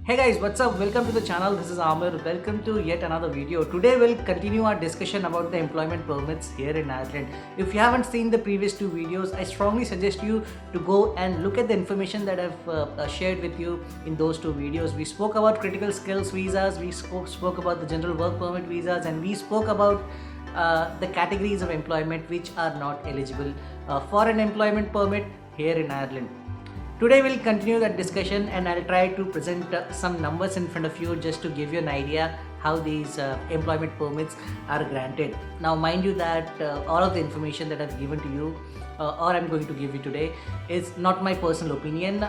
Hey guys, what's up? Welcome to the channel. This is Amir. Welcome to yet another video. Today we'll continue our discussion about the employment permits here in Ireland. If you haven't seen the previous two videos, I strongly suggest you to go and look at the information that I've shared with you in those two videos. We spoke about critical skills visas, we spoke about the general work permit visas, and we spoke about the categories of employment which are not eligible for an employment permit here in Ireland. Today we'll continue that discussion and I'll try to present some numbers in front of you just to give you an idea how these employment permits are granted. Now mind you that all of the information that I've given to you or I'm going to give you today is not my personal opinion.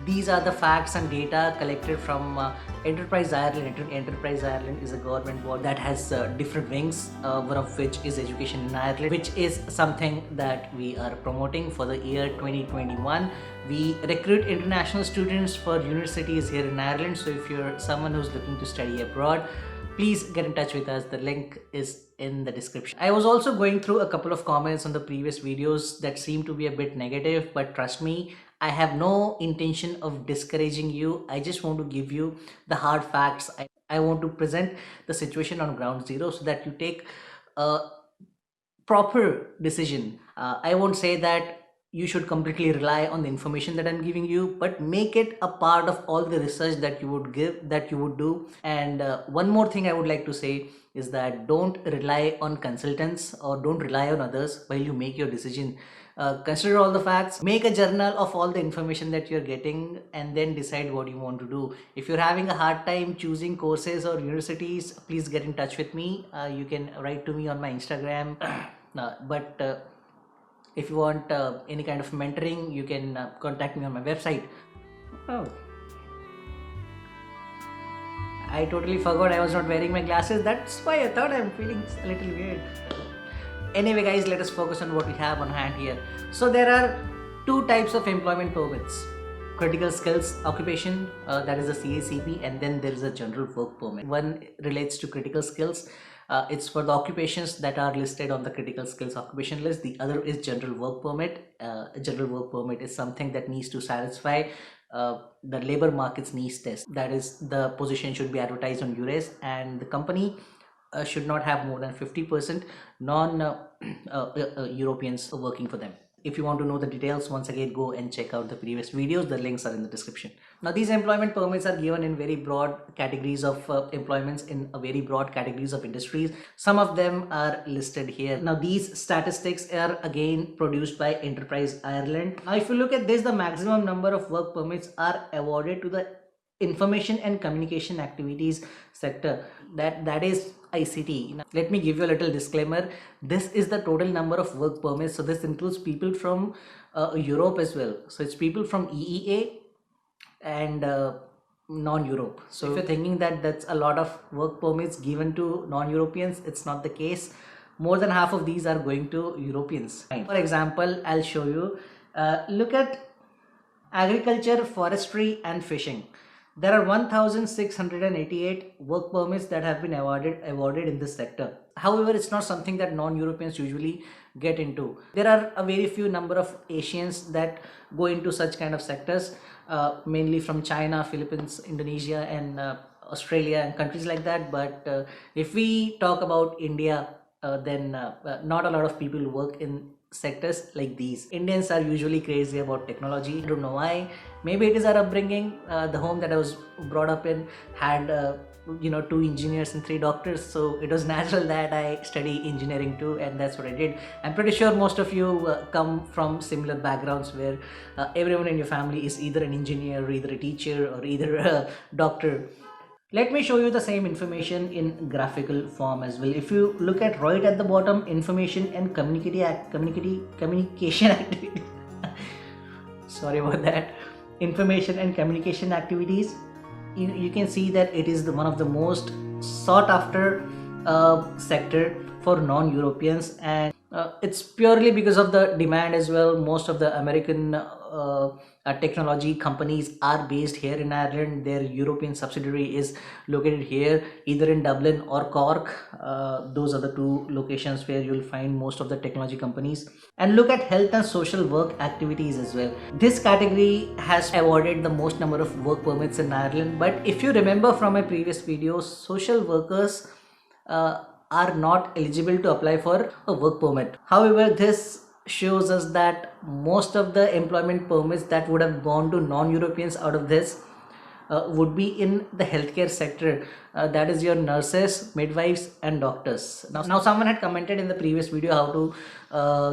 These are the facts and data collected from Enterprise Ireland. Enterprise Ireland is a government body that has different wings, one of which is Education in Ireland, which is something that we are promoting for the year 2021. We recruit international students for universities here in Ireland. So if you're someone who's looking to study abroad, please get in touch with us. The link is in the description. I was also going through a couple of comments on the previous videos that seem to be a bit negative, but trust me, I have no intention of discouraging you. I just want to give you the hard facts. I want to present the situation on ground zero so that you take a proper decision. I won't say that you should completely rely on the information that I'm giving you, but make it a part of all the research that you would do. And one more thing I would like to say is that don't rely on consultants or don't rely on others while you make your decision. Consider all the facts, make a journal of all the information that you're getting, and then decide what you want to do. If you're having a hard time choosing courses or universities, please get in touch with me. You can write to me on my Instagram. But if you want any kind of mentoring, you can contact me on my website. Oh, I totally forgot I was not wearing my glasses. That's why I thought I'm feeling a little weird. Anyway guys, let us focus on what we have on hand here. So there are two types of employment permits: critical skills occupation, that is the CACP, and then there is a general work permit. One relates to critical skills. It's for the occupations that are listed on the critical skills occupation list. The other is general work permit. A general work permit is something that needs to satisfy the labor market's needs test. That is, the position should be advertised on URES and the company should not have more than 50% non-Europeans working for them. If you want to know the details, once again go and check out the previous videos. The links are in the description. Now these employment permits are given in very broad categories of employments in a very broad categories of industries. Some of them are listed here. Now these statistics are again produced by Enterprise Ireland. Now if you look at this, the maximum number of work permits are awarded to the information and communication activities sector, that is ICT. Now, let me give you a little disclaimer. This is the total number of work permits, so this includes people from Europe as well. So it's people from EEA and non-Europe. So if you're thinking that that's a lot of work permits given to non-Europeans, it's not the case. More than half of these are going to Europeans. For example, I'll show you. Look at agriculture, forestry and fishing. There are 1,688 work permits that have been awarded in this sector. However, it's not something that non-Europeans usually get into. There are a very few number of Asians that go into such kind of sectors, mainly from China, Philippines, Indonesia and Australia and countries like that. But if we talk about India, then not a lot of people work in sectors like these. Indians are usually crazy about technology. I don't know why. Maybe it is our upbringing. The home that I was brought up in had 2 engineers and 3 doctors, so it was natural that I study engineering too, and that's what I did. I'm pretty sure most of you come from similar backgrounds where everyone in your family is either an engineer or either a teacher or either a doctor. Let me show you the same information in graphical form as well. If you look at right at the bottom, information and communication activity. Sorry about that. Information and communication activities. You can see that it is one of the most sought after sector for non-Europeans, and it's purely because of the demand as well. Most of the American technology companies are based here in Ireland. Their European subsidiary is located here, either in Dublin or Cork. Those are the two locations where you'll find most of the technology companies. And look at health and social work activities as well. This category has awarded the most number of work permits in Ireland. But if you remember from my previous videos, social workers are not eligible to apply for a work permit. However, this shows us that most of the employment permits that would have gone to non-Europeans out of this would be in the healthcare sector, that is your nurses, midwives and doctors. Now someone had commented in the previous video how to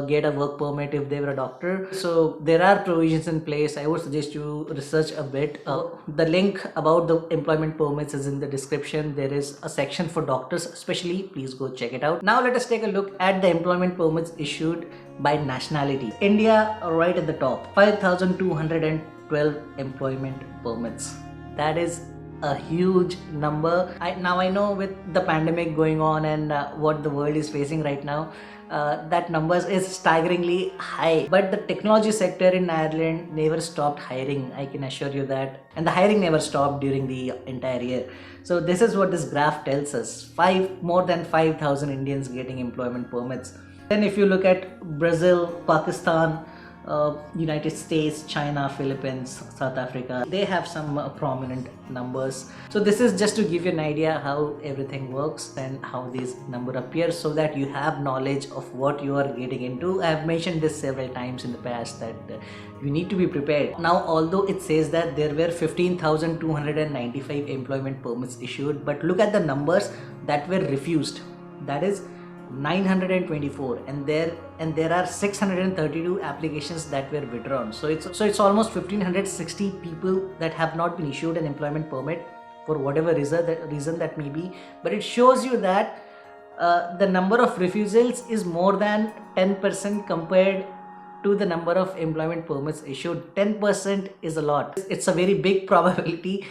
get a work permit if they were a doctor. So there are provisions in place. I would suggest you research a bit. The link about the employment permits is in the description. There is a section for doctors especially. Please go check it out. Now let us take a look at the employment permits issued by nationality. India right at the top, 5,212 employment permits. That is a huge number. I know with the pandemic going on and what the world is facing right now, that numbers is staggeringly high. But the technology sector in Ireland never stopped hiring, I can assure you that. And the hiring never stopped during the entire year. So this is what this graph tells us. More than 5,000 Indians getting employment permits. Then if you look at Brazil, Pakistan, United States, China, Philippines, South Africa, they have some prominent numbers. So this is just to give you an idea how everything works and how this number appears, so that you have knowledge of what you are getting into. I have mentioned this several times in the past that you need to be prepared. Now, although it says that there were 15,295 employment permits issued, but look at the numbers that were refused. That is 924, and there are 632 applications that were withdrawn. So it's almost 1560 people that have not been issued an employment permit for whatever reason that may be. But it shows you that the number of refusals is more than 10% compared to the number of employment permits issued. 10% is a lot. It's a very big probability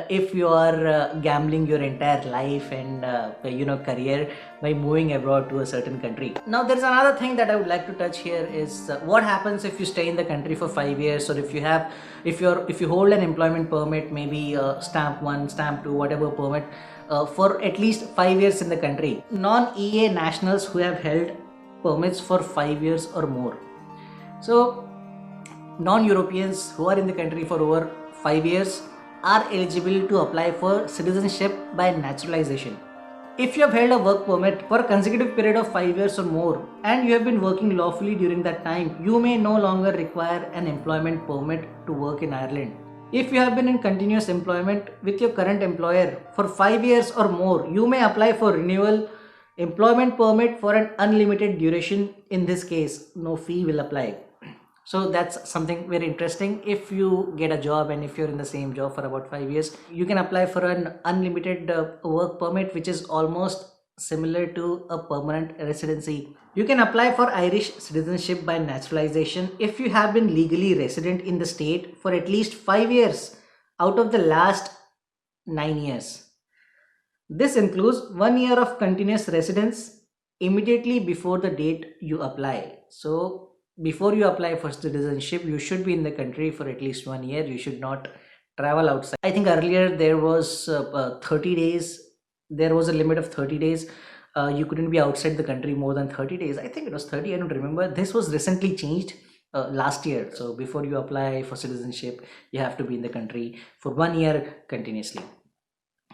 if you are gambling your entire life and career by moving abroad to a certain country. Now there's another thing that I would like to touch here is what happens if you stay in the country for 5 years, or if you hold an employment permit, maybe stamp 1, stamp 2, whatever permit, for at least 5 years in the country. Non-EA nationals who have held permits for 5 years or more. So non-Europeans who are in the country for over 5 years are eligible to apply for citizenship by naturalization. If you have held a work permit for a consecutive period of 5 years or more and you have been working lawfully during that time, you may no longer require an employment permit to work in Ireland. If you have been in continuous employment with your current employer for 5 years or more, you may apply for renewal employment permit for an unlimited duration. In this case, no fee will apply. So that's something very interesting. If you get a job and if you're in the same job for about 5 years, you can apply for an unlimited work permit, which is almost similar to a permanent residency. You can apply for Irish citizenship by naturalization if you have been legally resident in the state for at least 5 years out of the last 9 years. This includes 1 year of continuous residence immediately before the date you apply. So before you apply for citizenship, you should be in the country for at least 1 year. You should not travel outside. I think earlier there was 30 days. There was a limit of 30 days. You couldn't be outside the country more than 30 days. I think it was 30. I don't remember. This was recently changed last year. So before you apply for citizenship, you have to be in the country for 1 year continuously.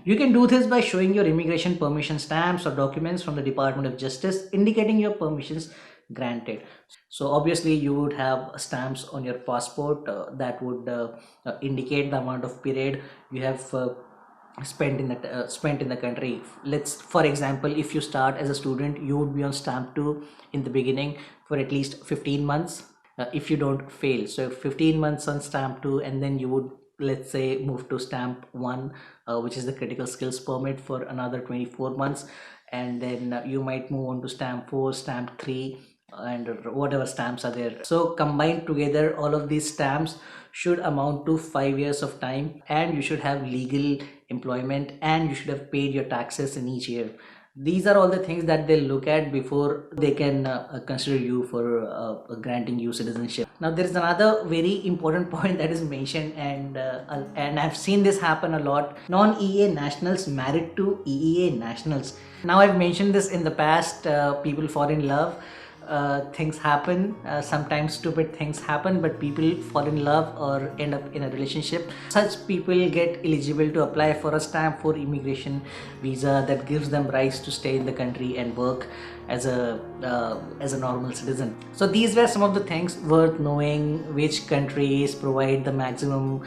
You can do this by showing your immigration permission stamps or documents from the Department of Justice indicating your permissions granted. So obviously you would have stamps on your passport that would indicate the amount of period you have spent in the country. For example, if you start as a student, you would be on stamp 2 in the beginning for at least 15 months if you don't fail. So 15 months on stamp 2, and then you would, let's say, move to stamp 1, which is the critical skills permit, for another 24 months, and then you might move on to stamp 4, stamp 3, and whatever stamps are there. So combined together, all of these stamps should amount to 5 years of time, and you should have legal employment, and you should have paid your taxes in each year. These are all the things that they look at before they can consider you for granting you citizenship. Now there is another very important point that is mentioned, and I've seen this happen a lot. Non-EEA nationals married to EEA nationals. Now I've mentioned this in the past. People fall in love, things happen, sometimes stupid things happen, but people fall in love or end up in a relationship. Such people get eligible to apply for a stamp for immigration visa that gives them rights to stay in the country and work as a normal citizen. So these were some of the things worth knowing: which countries provide the maximum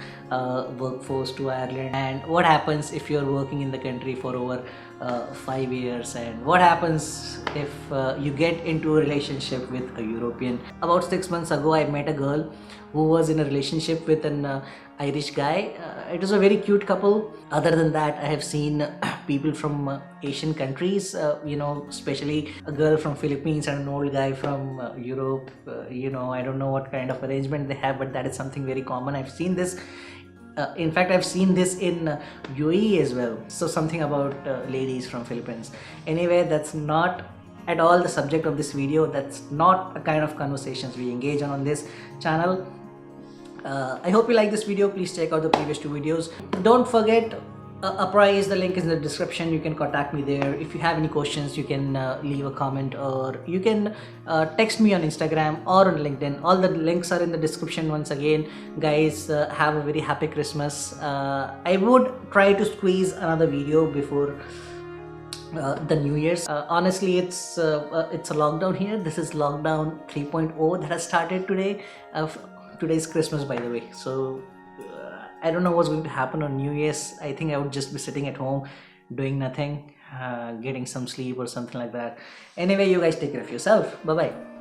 workforce to Ireland, and what happens if you're working in the country for over 5 years, and what happens if you get into a relationship with a European. About 6 months ago, I met a girl who was in a relationship with an Irish guy. It was a very cute couple. Other than that, I have seen people from Asian countries, especially a girl from Philippines and an old guy from Europe. I don't know what kind of arrangement they have, but that is something very common. I've seen this. In fact, I've seen this in UAE as well. So something about ladies from Philippines. Anyway, that's not at all the subject of this video. That's not a kind of conversations we engage on this channel. I hope you like this video. Please check out the previous 2 videos. Don't forget, Apprise, the link is in the description. You can contact me there. If you have any questions, you can leave a comment, or you can text me on Instagram or on LinkedIn. All the links are in the description. Once again, guys, have a very happy Christmas. I would try to squeeze another video before the New Year's. Honestly, it's a lockdown here. This is lockdown 3.0 that has started today. Today's Christmas, by the way. So I don't know what's going to happen on New Year's. I think I would just be sitting at home doing nothing, getting some sleep or something like that. Anyway, you guys take care of yourself. Bye bye.